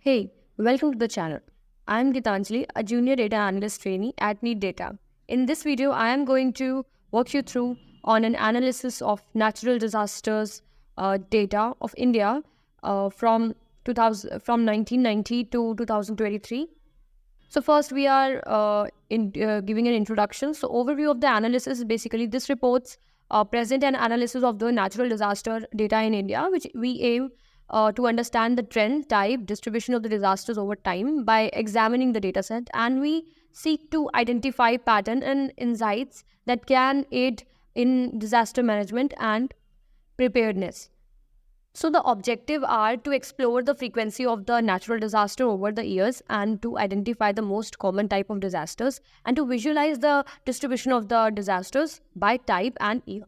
Hey, welcome to the channel. I'm Gitanjali, a junior data analyst trainee at Need Data. In this video, I am going to walk you through on an analysis of natural disasters data of India from 1990 to 2023. So first, we are giving an introduction. So overview of the analysis is basically this reports present an analysis of the natural disaster data in India, which we aim to understand the trend, type, distribution of the disasters over time by examining the data set, and we seek to identify pattern and insights that can aid in disaster management and preparedness. So the objective are to explore the frequency of the natural disaster over the years and to identify the most common type of disasters and to visualize the distribution of the disasters by type and year.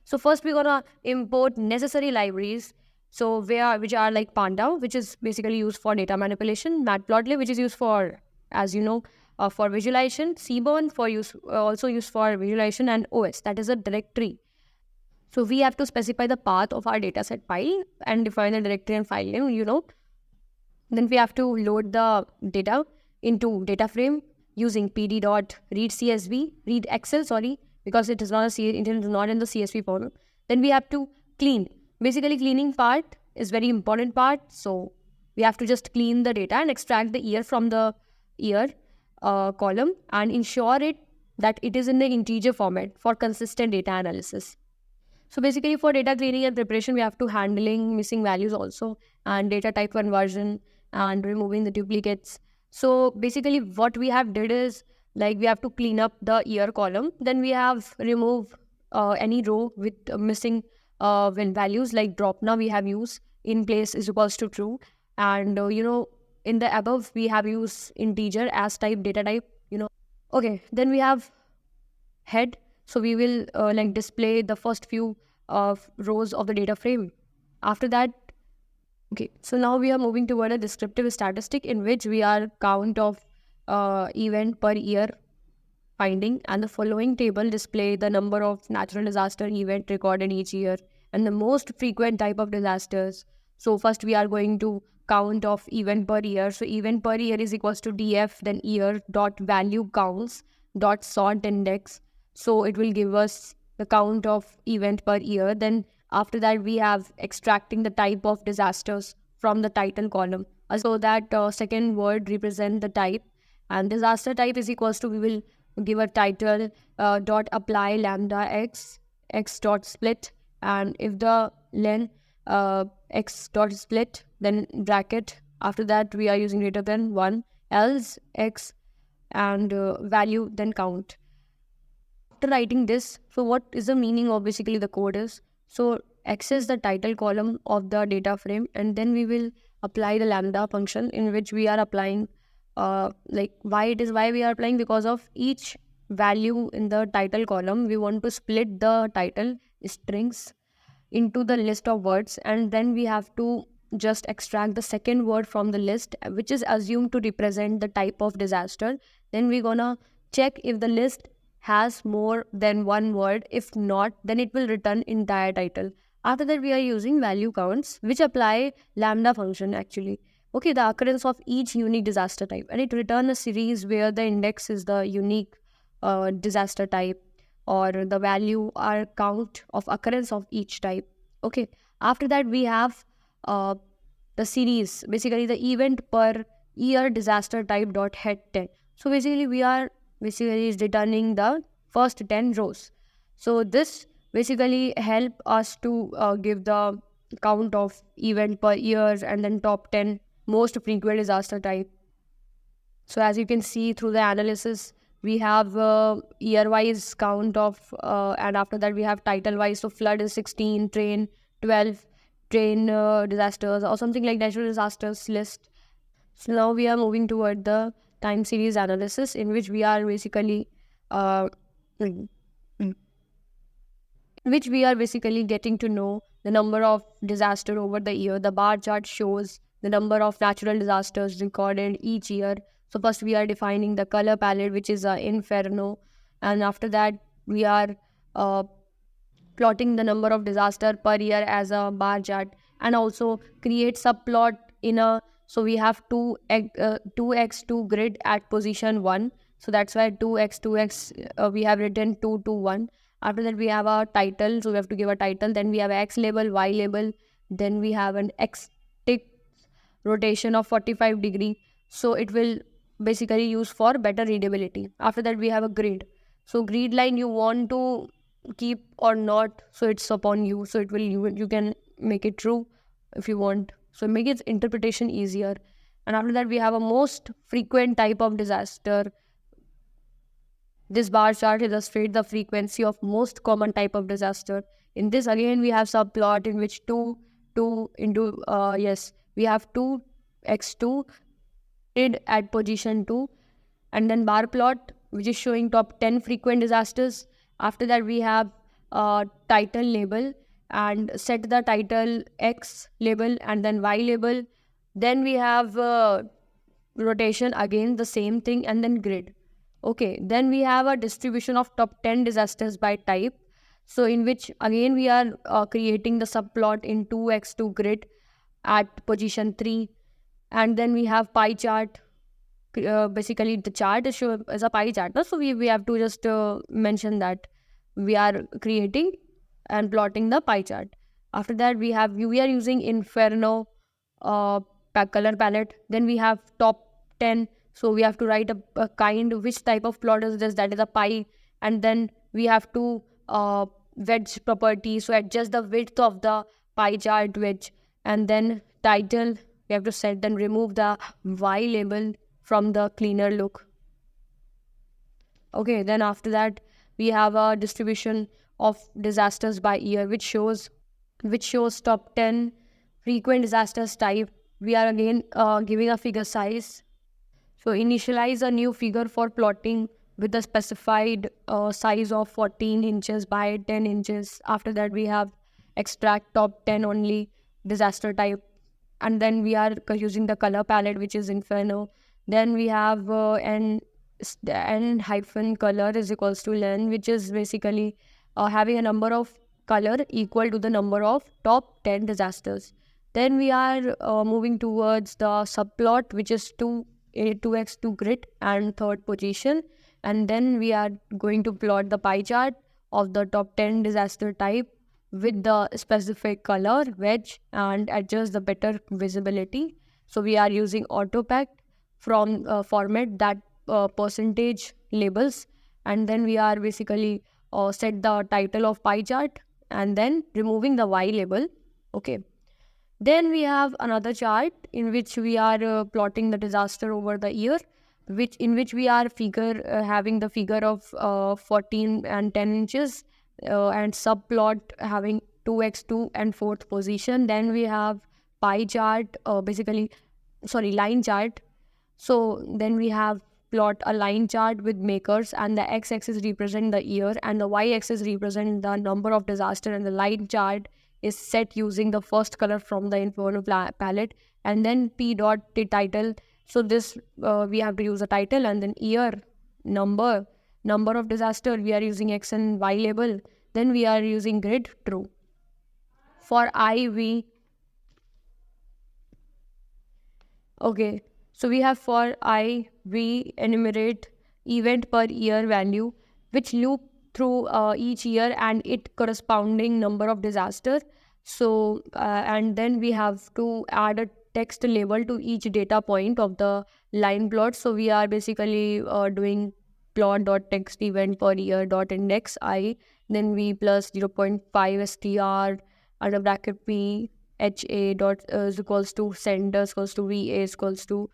So first we're gonna import necessary libraries. So which are like Panda, which is basically used for data manipulation, Matplotlib, which is used for, as you know, for visualization, Seaborn for use also used for visualization, and OS, that is a directory. So we have to specify the path of our dataset file and define the directory and file name. Then we have to load the data into data frame using read Excel, sorry, because it is not in the CSV form. Then we have to clean. Basically, cleaning part is very important part. So we have to just clean the data and extract the year from the year column and ensure that it is in the integer format for consistent data analysis. So basically for data cleaning and preparation, we have to handling missing values also and data type conversion and removing the duplicates. So basically what we have did is like we have to clean up the year column. Then we have remove any row with missing when values like drop now we have used in place is equals to true. And in the above we have used integer as type data type. Okay, then we have head. So we will like display the first few rows of the data frame. After that, okay, so now we are moving toward a descriptive statistic in which we are count of event per year finding, and the following table display the number of natural disaster event recorded each year and the most frequent type of disasters. So first we are going to count of event per year. So event per year is equals to df then year dot value counts dot sort index. So it will give us the count of event per year. Then after that we have extracting the type of disasters from the title column. So that second word represent the type, and disaster type is equals to, we will give a title dot apply lambda x dot split, and if the len x dot split then bracket, after that we are using greater than 1, else x and value then count. After writing this, so what is the meaning of basically the code is, so access the title column of the data frame, and then we will apply the lambda function in which we are applying like why we are applying, because of each value in the title column we want to split the title strings into the list of words, and then we have to just extract the second word from the list which is assumed to represent the type of disaster. Then we're gonna check if the list has more than one word. If not, then it will return entire title. After that we are using value counts which apply lambda function actually. Okay, the occurrence of each unique disaster type, and it return a series where the index is the unique disaster type or the value or count of occurrence of each type. Okay, after that we have the series, basically the event per year disaster type dot head 10. So basically we are is returning the first 10 rows. So this basically help us to give the count of event per years and then top 10 most frequent disaster type. So as you can see through the analysis, we have year-wise count of, and after that we have title-wise. So flood is 16, train 12, train disasters or something like natural disasters list. So now we are moving toward the time series analysis in which we are basically in which we are basically getting to know the number of disaster over the year. The bar chart shows the number of natural disasters recorded each year. So first we are defining the color palette, which is Inferno, and after that we are plotting the number of disaster per year as a bar chart, and also create subplot in a So we have 2x2 grid at position 1. So that's why 2x we have written 2 to 1. After that we have our title, so we have to give a title. Then we have x label, y label. Then we have an x tick rotation of 45-degree. So it will basically use for better readability. After that we have a grid. So grid line you want to keep or not, so it's upon you. So it will you can make it true if you want, so make its interpretation easier. And after that we have a most frequent type of disaster. This bar chart illustrates the frequency of most common type of disaster. In this again we have subplot in which 2 into yes, we have 2x2 did at position 2, and then bar plot which is showing top 10 frequent disasters. After that we have title label, and set the title x label and then y label. Then we have rotation, again the same thing, and then grid. Okay, then we have a distribution of top 10 disasters by type. So in which again we are creating the subplot in 2x2 grid at position 3. And then we have pie chart. Basically the chart is as a pie chart, no? So we have to just mention that we are creating and plotting the pie chart. After that we are using Inferno color palette. Then we have top 10, so we have to write a kind which type of plot is this, that is a pie. And then we have to wedge property, so adjust the width of the pie chart wedge. And then title we have to set, then remove the y label from the cleaner look. Okay, then after that we have a distribution of disasters by year, which shows top 10 frequent disasters type. We are again giving a figure size. So initialize a new figure for plotting with a specified size of 14 inches by 10 inches. After that we have extract top 10 only disaster type. And then we are using the color palette, which is Inferno. Then we have n hyphen color is equals to len, which is basically having a number of color equal to the number of top 10 disasters. Then we are moving towards the subplot, which is 2x2 grid and third position. And then we are going to plot the pie chart of the top 10 disaster type with the specific color wedge and adjust the better visibility. So we are using AutoPack from format that percentage labels. And then we are basically set the title of pie chart and then removing the y label. Okay, then we have another chart in which we are plotting the disaster over the year, in which we are having the figure of 14 and 10 inches and subplot having 2x2 and fourth position. Then we have pie chart, line chart. So then we have plot a line chart with makers, and the x-axis represent the year and the y-axis represent the number of disaster, and the line chart is set using the first color from the Inferno palette. And then p dot the title. So this we have to use a title, and then year, number of disaster, we are using x and y label. Then we are using grid, true. For I, we okay, so we have for I, we enumerate event per year value, which loop through each year and it corresponding number of disaster. So and then we have to add a text label to each data point of the line plot. So we are basically doing plot.text event per year dot index I, then v plus 0.5 str under bracket p ha dot is equals to center is equals to va is equals to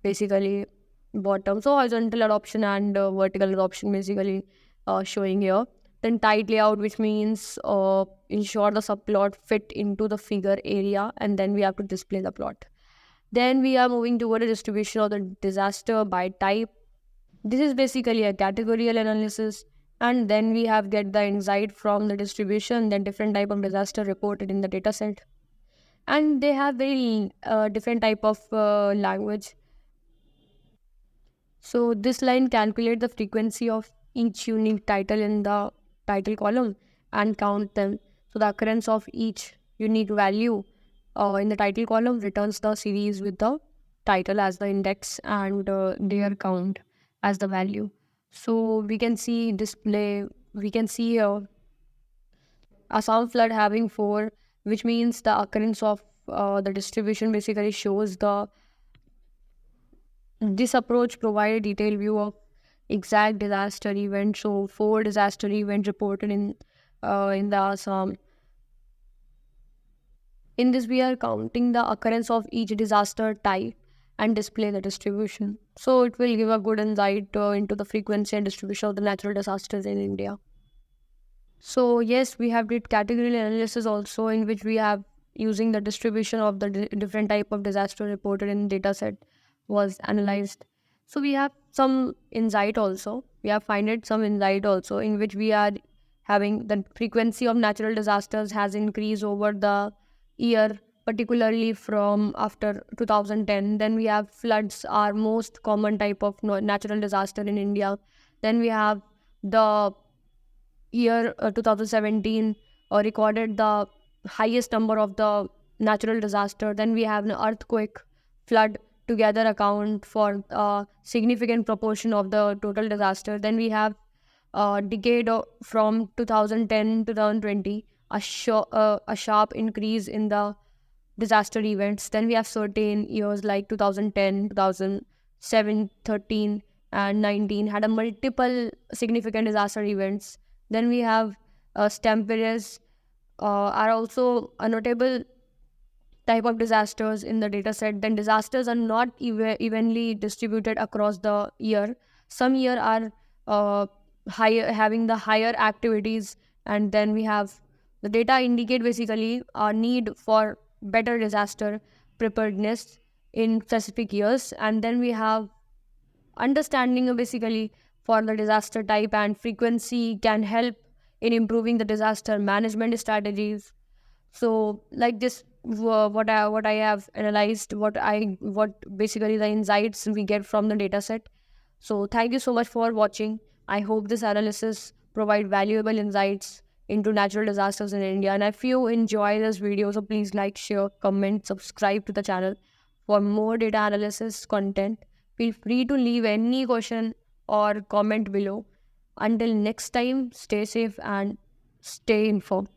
basically bottom. So horizontal adoption and vertical adoption basically showing here. Then tight layout, which means ensure the subplot fit into the figure area, and then we have to display the plot. Then we are moving toward a distribution of the disaster by type. This is basically a categorical analysis, and then we have get the insight from the distribution, then different type of disaster reported in the data set. And they have very different type of language. So this line calculate the frequency of each unique title in the title column and count them. So the occurrence of each unique value in the title column returns the series with the title as the index and their count as the value. So we can see display, we can see Assam flood having four, which means the occurrence of the distribution basically shows the this approach provide a detailed view of exact disaster event. So four disaster event reported in the Assam. In this, we are counting the occurrence of each disaster type and display the distribution. So it will give a good insight into the frequency and distribution of the natural disasters in India. So yes, we have did category analysis also, in which we have using the distribution of the different type of disaster reported in data set was analyzed. So we have some insight also. We have finded some insight also, in which we are having the frequency of natural disasters has increased over the year, particularly from after 2010. Then we have floods are most common type of natural disaster in India. Then we have the year 2017 recorded the highest number of the natural disaster. Then we have an earthquake, flood together account for a significant proportion of the total disaster. Then we have decade from 2010 to 2020, a sharp increase in the disaster events. Then we have certain years like 2010, 2007, 13, and 19 had a multiple significant disaster events. Then we have stemperes are also a notable type of disasters in the data set. Then disasters are not evenly distributed across the year. Some year are higher, having the higher activities, and then we have the data indicate basically a need for better disaster preparedness in specific years. And then we have understanding basically for the disaster type and frequency can help in improving the disaster management strategies. So like this, what I have analyzed, what basically the insights we get from the data set. So thank you so much for watching. I hope this analysis provide valuable insights into natural disasters in India. And if you enjoy this video, so please like, share, comment, subscribe to the channel for more data analysis content. Feel free to leave any question or comment below. Until next time, stay safe and stay informed.